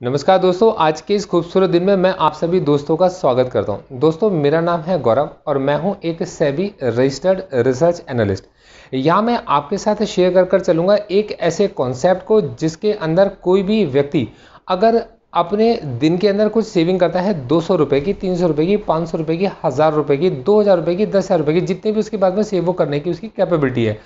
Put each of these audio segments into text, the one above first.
नमस्कार दोस्तों, आज के इस खूबसूरत दिन में मैं आप सभी दोस्तों का स्वागत करता हूं। दोस्तों, मेरा नाम है गौरव और मैं हूं एक सेबी रजिस्टर्ड रिसर्च एनालिस्ट। यहां मैं आपके साथ शेयर कर चलूंगा एक ऐसे कॉन्सेप्ट को जिसके अंदर कोई भी व्यक्ति अगर अपने दिन के अंदर कुछ सेविंग करता है 200 रुपये की, 300 रुपये की, 500 रुपये की, 1000 रुपये की, 2000 रुपये की, 10,000 रुपये की, जितने भी उसके बाद में सेव करने की उसकी कैपेबिलिटी है,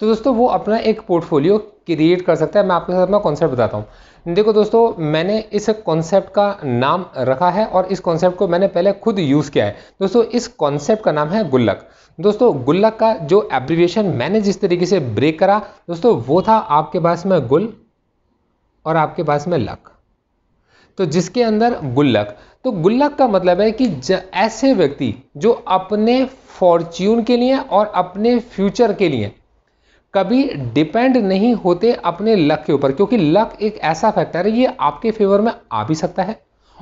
तो दोस्तों वो अपना एक पोर्टफोलियो क्रिएट कर सकता है। मैं आपके साथ अपना कॉन्सेप्ट बताता हूँ। देखो दोस्तों, मैंने इस कॉन्सेप्ट का नाम रखा है और इस कॉन्सेप्ट को मैंने पहले खुद यूज़ किया है। दोस्तों, इस कॉन्सेप्ट का नाम है गुल्लक। दोस्तों, गुल्लक का जो एब्रिविएशन मैंने जिस तरीके से ब्रेक करा दोस्तों, वो था आपके पास में गुल और आपके पास में लक। तो जिसके अंदर गुल्लक, तो गुल्लक का मतलब है कि ऐसे व्यक्ति जो अपने फॉर्च्यून के लिए और अपने फ्यूचर के लिए कभी डिपेंड नहीं होते अपने लक के ऊपर, क्योंकि लक एक ऐसा फैक्टर है, ये आपके फेवर में आ भी सकता है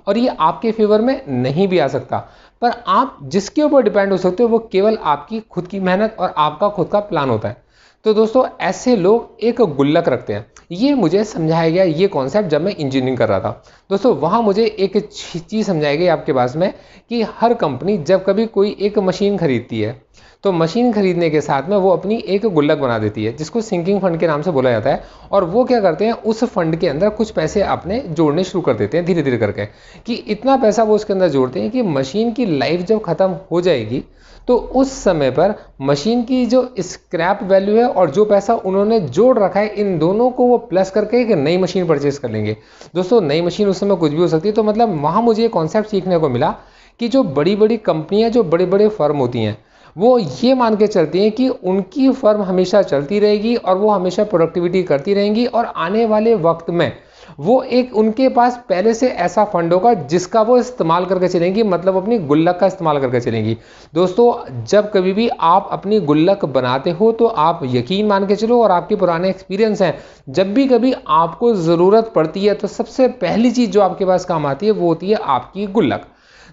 और ये आपके फेवर में नहीं भी आ सकता। पर आप जिसके ऊपर डिपेंड हो सकते हो वो केवल आपकी खुद की मेहनत और आपका खुद का प्लान होता है। तो दोस्तों, ऐसे लोग एक गुल्लक रखते हैं। ये मुझे समझाया गया ये कॉन्सेप्ट जब मैं इंजीनियरिंग कर रहा था। दोस्तों, वहाँ मुझे एक चीज़ समझाई गई आपके पास में कि हर कंपनी जब कभी कोई एक मशीन खरीदती है तो मशीन खरीदने के साथ में वो अपनी एक गुल्लक बना देती है, जिसको सिंकिंग फंड के नाम से बोला जाता है। और वो क्या करते हैं, उस फंड के अंदर कुछ पैसे अपने जोड़ने शुरू कर देते हैं धीरे धीरे करके, कि इतना पैसा वो उसके अंदर जोड़ते हैं कि मशीन की लाइफ जब ख़त्म हो जाएगी तो उस समय पर मशीन की जो स्क्रैप वैल्यू है और जो पैसा उन्होंने जोड़ रखा है, इन दोनों को वो प्लस करके एक नई मशीन परचेज कर लेंगे। दोस्तों, नई मशीन उस समय कुछ भी हो सकती है। तो मतलब वहाँ मुझे ये कॉन्सेप्ट सीखने को मिला कि जो बड़ी बड़ी कंपनियां, जो बड़े बड़े फर्म होती हैं, वो ये मान के चलती हैं कि उनकी फर्म हमेशा चलती रहेगी और वो हमेशा प्रोडक्टिविटी करती रहेंगी और आने वाले वक्त में वो एक उनके पास पहले से ऐसा फंड होगा जिसका वो इस्तेमाल करके चलेंगी, मतलब अपनी गुल्लक का इस्तेमाल करके चलेंगी। दोस्तों, जब कभी भी आप अपनी गुल्लक बनाते हो तो आप यकीन मान के चलो, और आपके पुराने एक्सपीरियंस हैं, जब भी कभी आपको ज़रूरत पड़ती है तो सबसे पहली चीज़ जो आपके पास काम आती है वो होती है आपकी गुल्लक।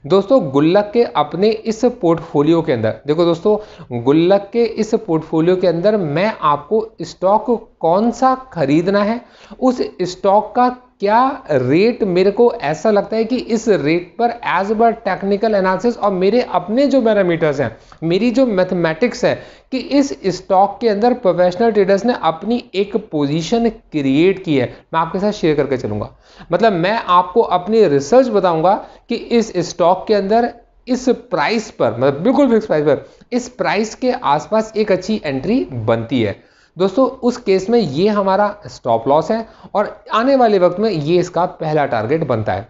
दोस्तों, गुल्लक के अपने इस पोर्टफोलियो के अंदर देखो दोस्तों, गुल्लक के इस पोर्टफोलियो के अंदर मैं आपको स्टॉक कौन सा खरीदना है, उस स्टॉक का क्या रेट मेरे को ऐसा लगता है कि इस रेट पर एज पर टेक्निकल एनालिसिस और मेरे अपने जो पैरामीटर्स हैं, मेरी जो मैथमेटिक्स है, कि इस स्टॉक के अंदर प्रोफेशनल ट्रेडर्स ने अपनी एक पोजीशन क्रिएट की है, मैं आपके साथ शेयर करके चलूंगा। मतलब मैं आपको अपनी रिसर्च बताऊंगा कि इस स्टॉक के अंदर इस प्राइस पर, मतलब बिल्कुल फिक्स प्राइस पर, इस प्राइस के आसपास एक अच्छी एंट्री बनती है। दोस्तों, उस केस में ये हमारा स्टॉप लॉस है और आने वाले वक्त में ये इसका पहला टारगेट बनता है।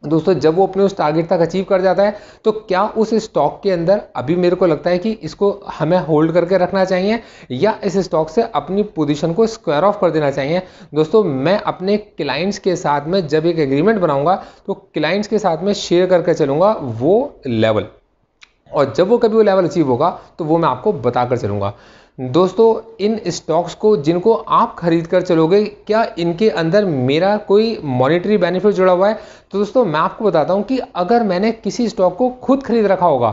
दोस्तों, जब वो अपने उस टारगेट तक अचीव कर जाता है तो क्या उस स्टॉक के अंदर अभी मेरे को लगता है कि इसको हमें होल्ड करके रखना चाहिए या इस स्टॉक से अपनी पोजीशन को स्क्वायर ऑफ कर देना चाहिए। दोस्तों, मैं अपने क्लाइंट्स के साथ में जब एक एग्रीमेंट बनाऊंगा तो क्लाइंट्स के साथ में शेयर करके चलूंगा वो लेवल, और जब वो कभी वो लेवल अचीव होगा तो वो मैं आपको बताकर चलूंगा। दोस्तों, इन स्टॉक्स को जिनको आप खरीद कर चलोगे, क्या इनके अंदर मेरा कोई मॉनेटरी बेनिफिट जुड़ा हुआ है? तो दोस्तों, मैं आपको बताता हूं कि अगर मैंने किसी स्टॉक को खुद खरीद रखा होगा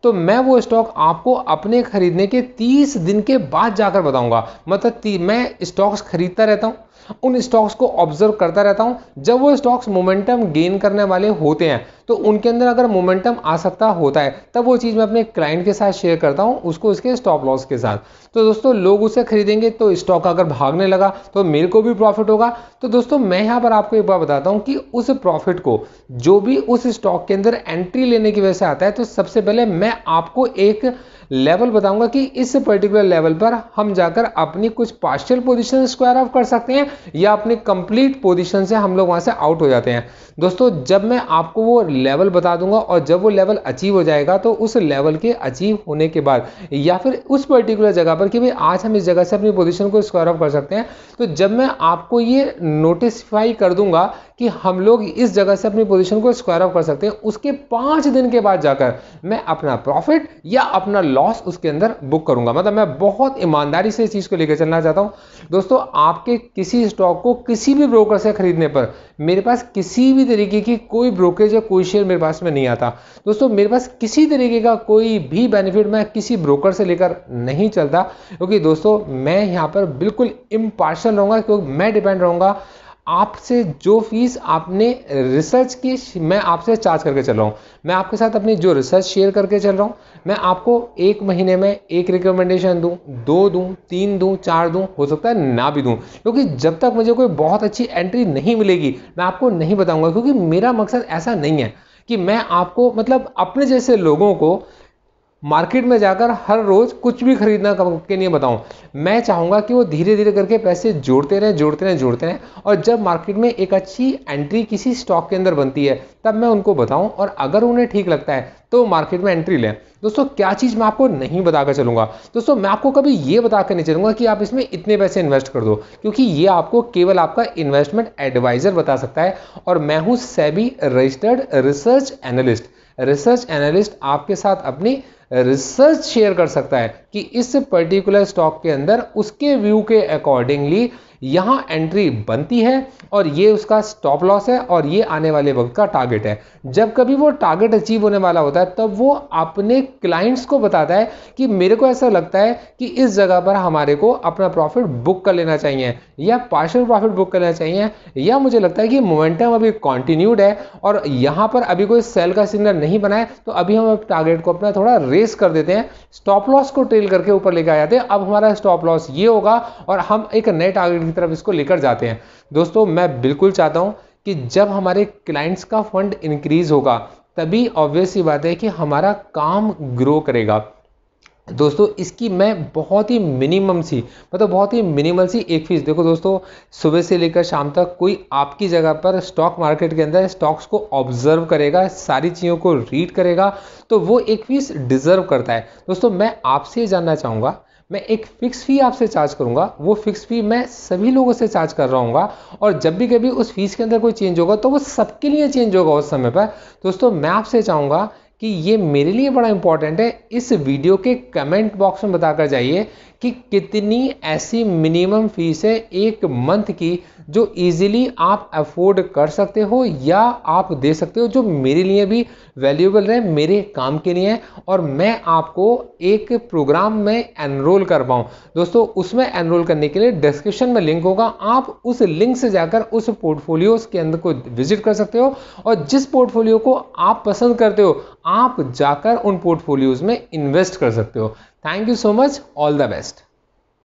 तो मैं वो स्टॉक आपको अपने खरीदने के 30 दिन के बाद जाकर बताऊंगा। मतलब मैं स्टॉक्स खरीदता रहता हूं, उन स्टॉक्स को ऑब्जर्व करता रहता हूं। जब वो स्टॉक्स मोमेंटम गेन करने वाले होते हैं तो उनके अंदर अगर मोमेंटम आ सकता होता है, तब वो चीज़ मैं अपने क्लाइंट के साथ शेयर करता हूं, उसको उसके स्टॉप लॉस के साथ। तो दोस्तों, लोग उसे खरीदेंगे तो स्टॉक अगर भागने लगा तो मेरे को भी प्रॉफिट होगा। तो दोस्तों, मैं यहाँ पर आपको एक बात बताता हूँ कि उस प्रॉफिट को जो भी उस स्टॉक के अंदर एंट्री लेने की वजह से आता है, तो सबसे पहले मैं आपको एक लेवल बताऊंगा कि इस पर्टिकुलर लेवल पर हम जाकर अपनी कुछ पार्शियल पोजीशन स्क्वायर ऑफ कर सकते हैं या अपनी कंप्लीट पोजीशन से हम लोग वहां से आउट हो जाते हैं। दोस्तों, जब मैं आपको वो लेवल बता दूंगा और जब वो लेवल अचीव हो जाएगा तो उस लेवल के अचीव होने के बाद या फिर उस पर्टिकुलर जगह पर कि भाई आज हम इस जगह से अपनी पोजीशन को स्क्वायर ऑफ कर सकते हैं, तो जब मैं आपको ये नोटिफाई कर दूंगा कि हम लोग इस जगह से अपनी पोजीशन को स्क्वायर ऑफ कर सकते हैं, उसके 5 दिन के बाद जाकर मैं अपना प्रॉफिट या अपना लॉस उसके अंदर बुक करूंगा। मतलब मैं बहुत ईमानदारी से इस चीज को लेकर चलना चाहता हूं। दोस्तों, आपके किसी स्टॉक को किसी भी ब्रोकर से खरीदने पर मेरे पास किसी भी तरीके की कोई ब्रोकरेज या कोई शेयर मेरे पास में नहीं आता। दोस्तों, मेरे पास किसी तरीके का कोई भी बेनिफिट मैं किसी ब्रोकर से लेकर नहीं चलता, क्योंकि दोस्तों मैं यहाँ पर बिल्कुल इम्पार्शियल रहूंगा, क्योंकि मैं डिपेंड रहूंगा आपसे जो फीस आपने रिसर्च की मैं आपसे चार्ज करके चल रहा हूँ, मैं आपके साथ अपनी जो रिसर्च शेयर करके चल रहा हूँ, मैं आपको एक महीने में एक रिकमेंडेशन दूँ, 2 दूँ, 3 दूँ, 4 दूँ, हो सकता है ना भी दूँ, क्योंकि जब तक मुझे कोई बहुत अच्छी एंट्री नहीं मिलेगी मैं आपको नहीं बताऊंगा, क्योंकि मेरा मकसद ऐसा नहीं है कि मैं आपको मतलब अपने जैसे लोगों को मार्केट में जाकर हर रोज कुछ भी खरीदना के नहीं बताऊं। मैं चाहूंगा कि वो धीरे धीरे करके पैसे जोड़ते रहें, जोड़ते रहें, जोड़ते रहें, और जब मार्केट में एक अच्छी एंट्री किसी स्टॉक के अंदर बनती है तब मैं उनको बताऊं, और अगर उन्हें ठीक लगता है तो मार्केट में एंट्री लें। दोस्तों क्या चीज़ मैं आपको नहीं बताकर चलूंगा, दोस्तों मैं आपको कभी ये बताकर नहीं चलूंगा कि आप इसमें इतने पैसे इन्वेस्ट कर दो, क्योंकि ये आपको केवल आपका इन्वेस्टमेंट एडवाइजर बता सकता है, और मैं हूं SEBI registered research analyst. Research analyst आपके साथ अपनी रिसर्च शेयर कर सकता है कि इस पर्टिकुलर स्टॉक के अंदर उसके व्यू के अकॉर्डिंगली यहां एंट्री बनती है, और ये उसका स्टॉप लॉस है, और ये आने वाले वक्त का टारगेट है। जब कभी वो टारगेट अचीव होने वाला होता है तब वो अपने क्लाइंट्स को बताता है कि मेरे को ऐसा लगता है कि इस जगह पर हमारे को अपना प्रॉफिट बुक कर लेना चाहिए, या पार्शियल प्रॉफिट बुक कर लेना चाहिए, या मुझे लगता है कि मोमेंटम अभी कंटिन्यूड है और यहां पर अभी कोई सेल का सिग्नल नहीं बना है, तो अभी हम टारगेट को अपना थोड़ा रेस कर देते हैं, स्टॉप लॉस को ट्रेल करके ऊपर लेकर आ जाते हैं। अब हमारा स्टॉप लॉस ये होगा और हम एक नए टारगेट की तरफ इसको लेकर जाते हैं। दोस्तों मैं बिल्कुल चाहता हूं कि जब हमारे क्लाइंट्स का फंड इंक्रीज होगा तभी ऑब्वियस सी बात है कि हमारा काम ग्रो करेगा। दोस्तों इसकी मैं बहुत ही मिनिमम सी मतलब बहुत ही मिनिमल सी एक फीस, देखो दोस्तों सुबह से लेकर शाम तक कोई आपकी जगह पर स्टॉक मार्केट के अंदर स्टॉक्स को ऑब्जर्व करेगा, सारी चीज़ों को रीड करेगा, तो वो एक फीस डिजर्व करता है। दोस्तों मैं आपसे जानना चाहूँगा, मैं एक फिक्स फी आपसे चार्ज करूंगा, वो फिक्स फी मैं सभी लोगों से चार्ज कर रहा हूँ, और जब भी कभी उस फीस के अंदर कोई चेंज होगा तो वो सबके लिए चेंज होगा उस समय पर। दोस्तों मैं आपसे चाहूँगा कि ये मेरे लिए बड़ा इंपॉर्टेंट है, इस वीडियो के कमेंट बॉक्स में बताकर जाइए कि कितनी ऐसी मिनिमम फीस है एक मंथ की जो इजीली आप अफोर्ड कर सकते हो या आप दे सकते हो, जो मेरे लिए भी वैल्यूएबल रहे, मेरे काम के लिए, और मैं आपको एक प्रोग्राम में एनरोल कर पाऊँ। दोस्तों उसमें एनरोल करने के लिए डिस्क्रिप्शन में लिंक होगा, आप उस लिंक से जाकर उस पोर्टफोलियोज के अंदर को विजिट कर सकते हो, और जिस पोर्टफोलियो को आप पसंद करते हो आप जाकर उन पोर्टफोलियोज में इन्वेस्ट कर सकते हो। Thank you so much, all the best.